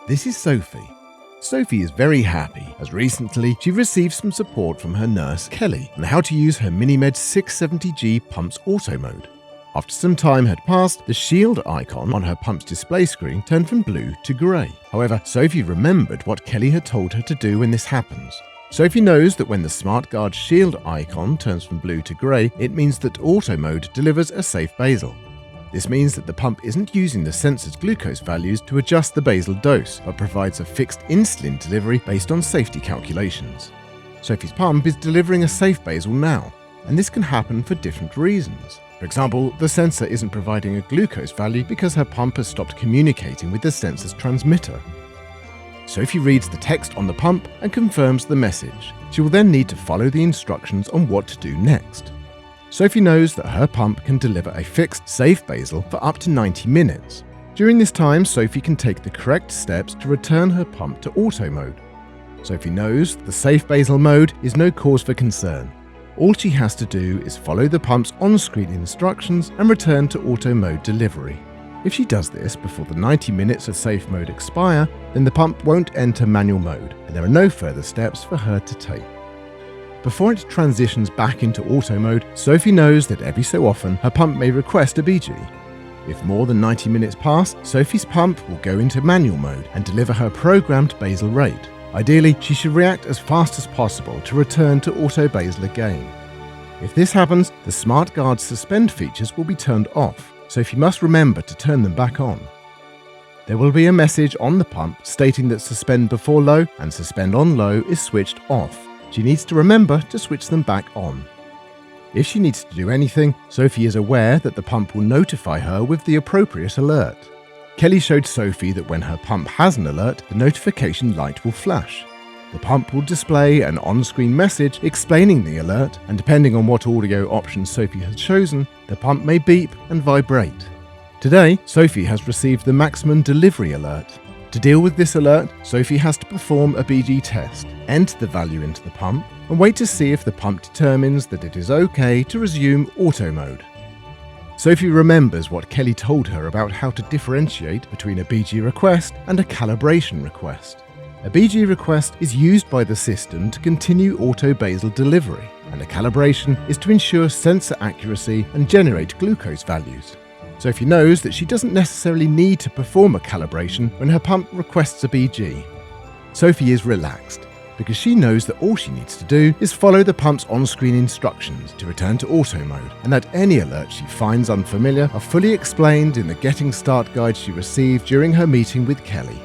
This is Sophie. Sophie is very happy as recently she received some support from her nurse Kelly on how to use her Minimed 670G pump's auto mode. After some time had passed, the shield icon on her pump's display screen turned from blue to grey. However, Sophie remembered what Kelly had told her to do when this happens. Sophie knows that when the SmartGuard shield icon turns from blue to grey, it means that auto mode delivers a safe basal. This means that the pump isn't using the sensor's glucose values to adjust the basal dose, but provides a fixed insulin delivery based on safety calculations. Sophie's pump is delivering a safe basal now, and this can happen for different reasons. For example, the sensor isn't providing a glucose value because her pump has stopped communicating with the sensor's transmitter. Sophie reads the text on the pump and confirms the message. She will then need to follow the instructions on what to do next. Sophie knows that her pump can deliver a fixed, safe basal for up to 90 minutes. During this time, Sophie can take the correct steps to return her pump to auto mode. Sophie knows the safe basal mode is no cause for concern. All she has to do is follow the pump's on-screen instructions and return to auto mode delivery. If she does this before the 90 minutes of safe mode expire, then the pump won't enter manual mode, and there are no further steps for her to take. Before it transitions back into auto mode, Sophie knows that every so often her pump may request a BG. If more than 90 minutes pass, Sophie's pump will go into manual mode and deliver her programmed basal rate. Ideally, she should react as fast as possible to return to auto basal again. If this happens, the SmartGuard suspend features will be turned off, so Sophie must remember to turn them back on. There will be a message on the pump stating that suspend before low and suspend on low is switched off. She needs to remember to switch them back on. If she needs to do anything, Sophie is aware that the pump will notify her with the appropriate alert. Kelly showed Sophie that when her pump has an alert, the notification light will flash. The pump will display an on-screen message explaining the alert, and depending on what audio option Sophie has chosen, the pump may beep and vibrate. Today, Sophie has received the maximum delivery alert. To deal with this alert, Sophie has to perform a BG test, enter the value into the pump, and wait to see if the pump determines that it is okay to resume auto mode. Sophie remembers what Kelly told her about how to differentiate between a BG request and a calibration request. A BG request is used by the system to continue auto basal delivery, and a calibration is to ensure sensor accuracy and generate glucose values. Sophie knows that she doesn't necessarily need to perform a calibration when her pump requests a BG. Sophie is relaxed because she knows that all she needs to do is follow the pump's on-screen instructions to return to auto mode, and that any alerts she finds unfamiliar are fully explained in the Getting Start guide she received during her meeting with Kelly.